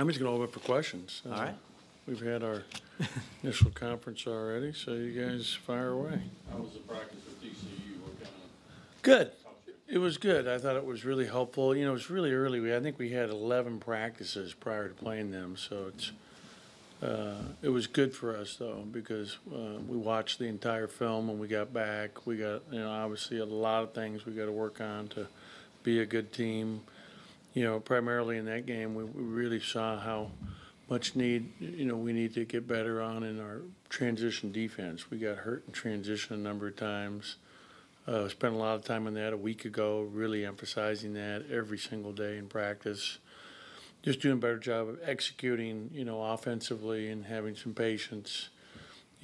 I'm just going to open up for questions. All right. We've had our initial conference already, so you guys fire away. How was the practice with TCU? What kind of Good. helped you? It was good. I thought it was really helpful. You know, it was really early. I think we had 11 practices prior to playing them, so it was good for us though, because we watched the entire film when we got back. We got, obviously a lot of things we got to work on to be a good team. You know, primarily in that game, we really saw how much we need to get better on in our transition defense. We got hurt in transition a number of times. Spent a lot of time on that a week ago, really emphasizing that every single day in practice. Just doing a better job of executing, offensively and having some patience.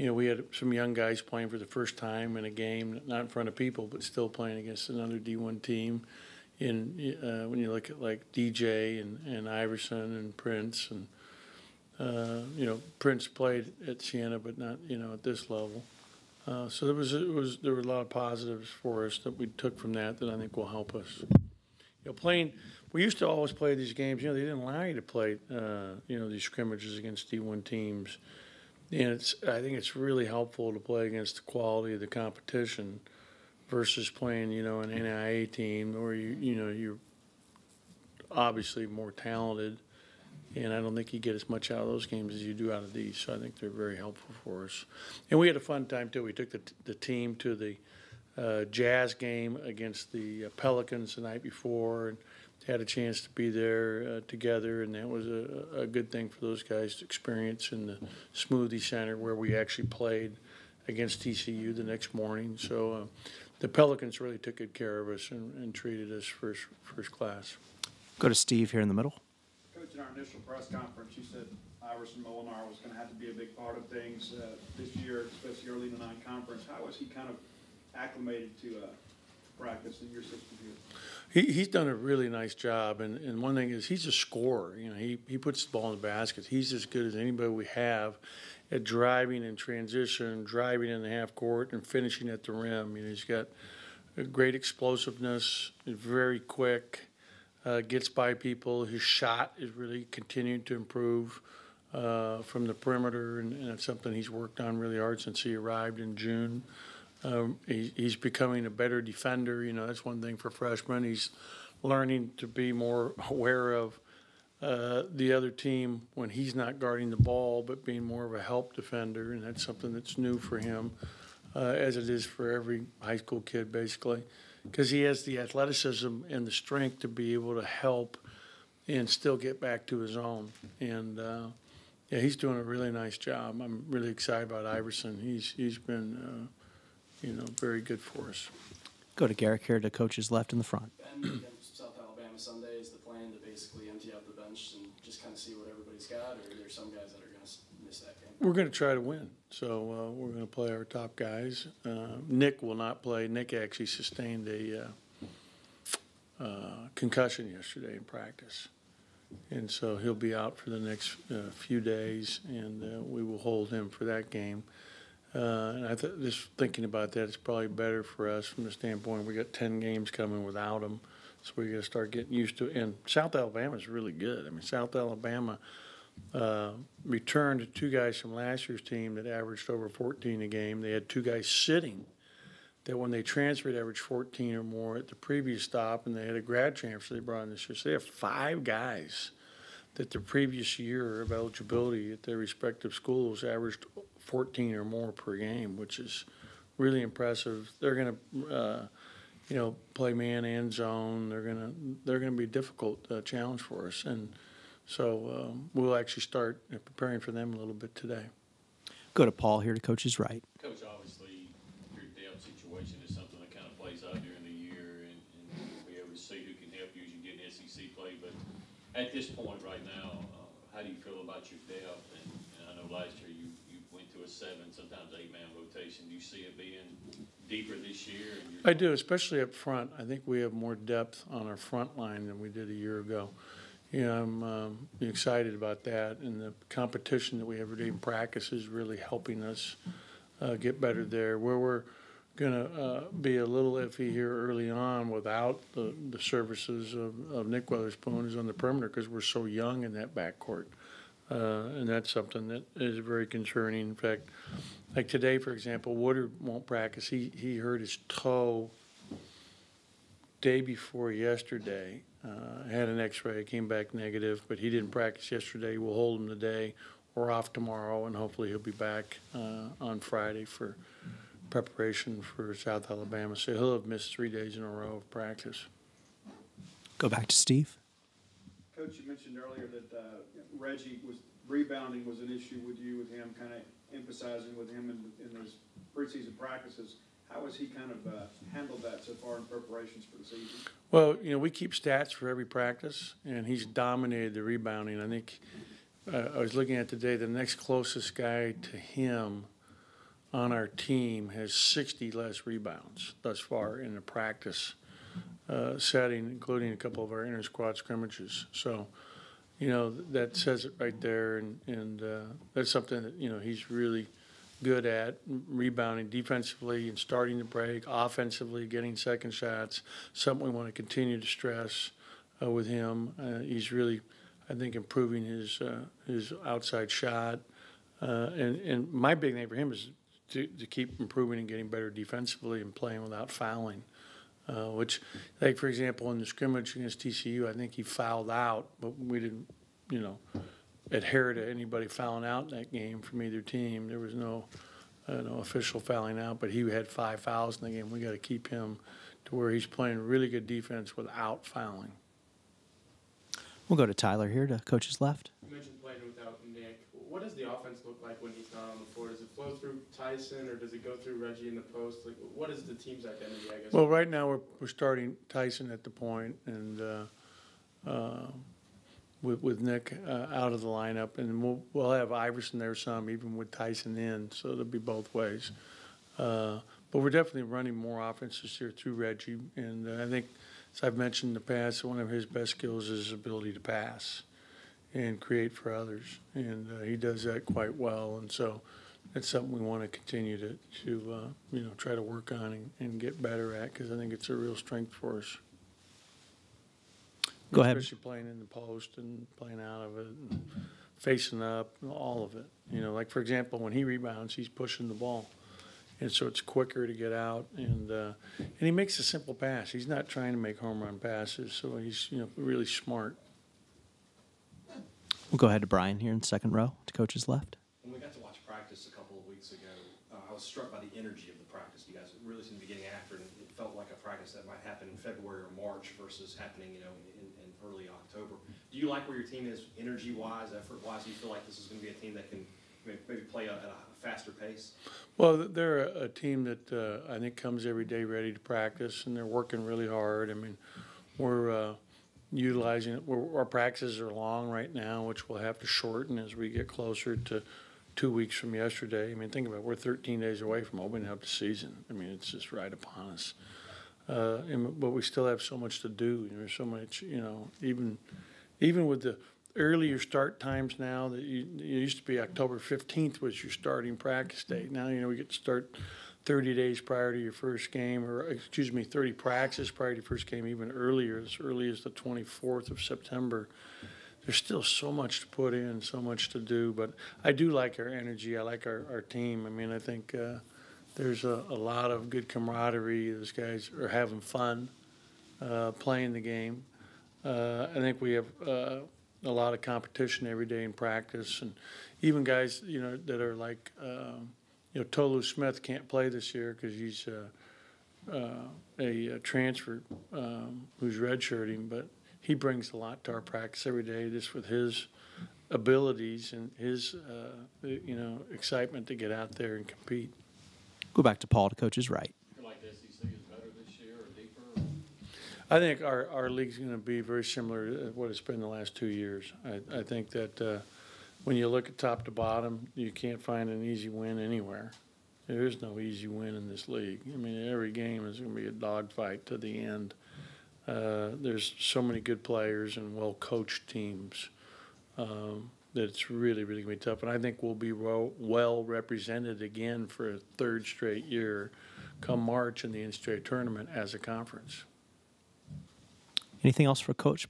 We had some young guys playing for the first time in a game, not in front of people, but still playing against another D1 team. When you look at like DJ and Iverson and Prince and Prince played at Siena, but not at this level. So there were a lot of positives for us that we took from that I think will help us. We used to always play these games. They didn't allow you to play these scrimmages against D1 teams, and I think it's really helpful to play against the quality of the competition versus playing an NAIA team where you're obviously more talented. And I don't think you get as much out of those games as you do out of these. So I think they're very helpful for us. And we had a fun time, too. We took the team to the Jazz game against the Pelicans the night before and had a chance to be there together. And that was a good thing for those guys to experience in the Smoothie Center where we actually played against TCU the next morning. So the Pelicans really took good care of us and treated us first class. Go to Steve here in the middle. Coach, in our initial press conference, you said Iverson Molinar was going to have to be a big part of things this year, especially early in the non-conference. How was he kind of acclimated to practice in your system here? He's done a really nice job, and one thing is he's a scorer. He puts the ball in the basket. He's as good as anybody we have at driving in transition, driving in the half court, and finishing at the rim. He's got a great explosiveness, very quick. Gets by people. His shot is really continuing to improve from the perimeter, and that's something he's worked on really hard since he arrived in June. He's becoming a better defender. That's one thing for freshmen. He's learning to be more aware of the other team when he's not guarding the ball, but being more of a help defender, and that's something that's new for him, as it is for every high school kid, basically. Because he has the athleticism and the strength to be able to help and still get back to his own. And, he's doing a really nice job. I'm really excited about Iverson. He's been, very good for us. Go to Garrick here to coach's left in the front. And against South Alabama Sunday, is the plan to basically empty out the bench and just kind of see what everybody's got, or are there some guys that are going to miss that game? We're going to try to win. So we're going to play our top guys. Nick will not play. Nick actually sustained a concussion yesterday in practice. And so he'll be out for the next few days, and we will hold him for that game. And just thinking about that, it's probably better for us from the standpoint we got 10 games coming without him. So we got to start getting used to it. And South Alabama is really good. I mean, South Alabama returned two guys from last year's team that averaged over 14 a game. They had two guys sitting that when they transferred averaged 14 or more at the previous stop, and they had a grad transfer they brought in this year. So they have 5 guys that the previous year of eligibility at their respective schools averaged 14 or more per game, which is really impressive. They're going to play man and zone. They're going to be a difficult challenge for us, and so we'll actually start preparing for them a little bit today. Go to Paul here to coach's right. Coach, obviously your depth situation is something that kind of plays out during the year, and you'll be able to see who can help you as you get SEC play. But at this point right now, how do you feel about your depth? And I know last year you went to a 7, sometimes 8-man rotation. Do you see it being deeper this year? I do, especially up front. I think we have more depth on our front line than we did a year ago. I'm excited about that, and the competition that we have in practice is really helping us get better there. Where we're gonna be a little iffy here early on without the services of Nick Weatherspoon is on the perimeter because we're so young in that backcourt. And that's something that is very concerning. In fact, like today, for example, Woodard won't practice. He hurt his toe day before yesterday. Had an x-ray, came back negative, but he didn't practice yesterday. We'll hold him today. We're off tomorrow, and hopefully he'll be back on Friday for preparation for South Alabama. So he'll have missed 3 days in a row of practice. Go back to Steve. Coach, you mentioned earlier that Reggie rebounding was an issue with you, with him, kind of emphasizing with him in those preseason practices. How has he kind of handled that so far in preparations for the season? Well, we keep stats for every practice, and he's dominated the rebounding. I think I was looking at today, the next closest guy to him on our team has 60 less rebounds thus far in the practice setting, including a couple of our inter-squad scrimmages. So, that says it right there, and that's something that, he's really good at, rebounding defensively and starting to break, offensively getting second shots, something we want to continue to stress with him. He's really, I think, improving his outside shot. And my big thing for him is to keep improving and getting better defensively and playing without fouling, which, like, for example, in the scrimmage against TCU, I think he fouled out, but we didn't, adhere to anybody fouling out in that game from either team. There was no official fouling out, but he had 5 fouls in the game. We got to keep him to where he's playing really good defense without fouling. We'll go to Tyler here to coach's left. You mentioned playing without Nick. What does the offense look like when he's not on the floor? Does it flow through Tyson, or does it go through Reggie in the post? Like, what is the team's identity, I guess? Well, right now we're starting Tyson at the point, and with Nick out of the lineup, and we'll have Iverson there some, even with Tyson in, so it'll be both ways. But we're definitely running more offenses here through Reggie, and I think, as I've mentioned in the past, one of his best skills is his ability to pass and create for others, and he does that quite well, and so that's something we want to continue to try to work on and get better at, because I think it's a real strength for us. Go ahead. Especially playing in the post and playing out of it and facing up, all of it. Like, for example, when he rebounds, he's pushing the ball. And so it's quicker to get out. And he makes a simple pass. He's not trying to make home run passes, so he's really smart. We'll go ahead to Brian here in the second row to coach's left. When we got to watch practice a couple of weeks ago, I was struck by the energy of the practice. You guys really seemed to be getting after it. It felt like a practice that might happen in February or March versus happening, in early October. Do you like where your team is energy-wise, effort-wise? Do you feel like this is going to be a team that can maybe play at a faster pace? Well, they're a team that I think comes every day ready to practice, and they're working really hard. I mean, we're utilizing it. Our practices are long right now, which we'll have to shorten as we get closer to 2 weeks from yesterday. I mean, think about it. We're 13 days away from opening up the season. I mean, it's just right upon us. But we still have so much to do. There's so much, even with the earlier start times now, that it used to be October 15th was your starting practice date. Now, we get to start 30 days prior to your first game, or 30 practices prior to your first game, even earlier, as early as the 24th of September. There's still so much to put in, so much to do, but I do like our energy. I like our team. I mean, I think there's a lot of good camaraderie. Those guys are having fun playing the game. I think we have a lot of competition every day in practice, and even guys, that are like, Tolu Smith can't play this year because he's a transfer who's redshirting, but he brings a lot to our practice every day, just with his abilities and his, excitement to get out there and compete. Go back to Paul to coach's right. You feel like the SEC is better this year or deeper? I think our league's going to be very similar to what it's been the last 2 years. I think that when you look at top to bottom, you can't find an easy win anywhere. There is no easy win in this league. I mean, every game is going to be a dogfight to the end. There's so many good players and well-coached teams that it's really, really going to be tough. And I think we'll be well represented again for a third straight year come March in the NCAA tournament as a conference. Anything else for Coach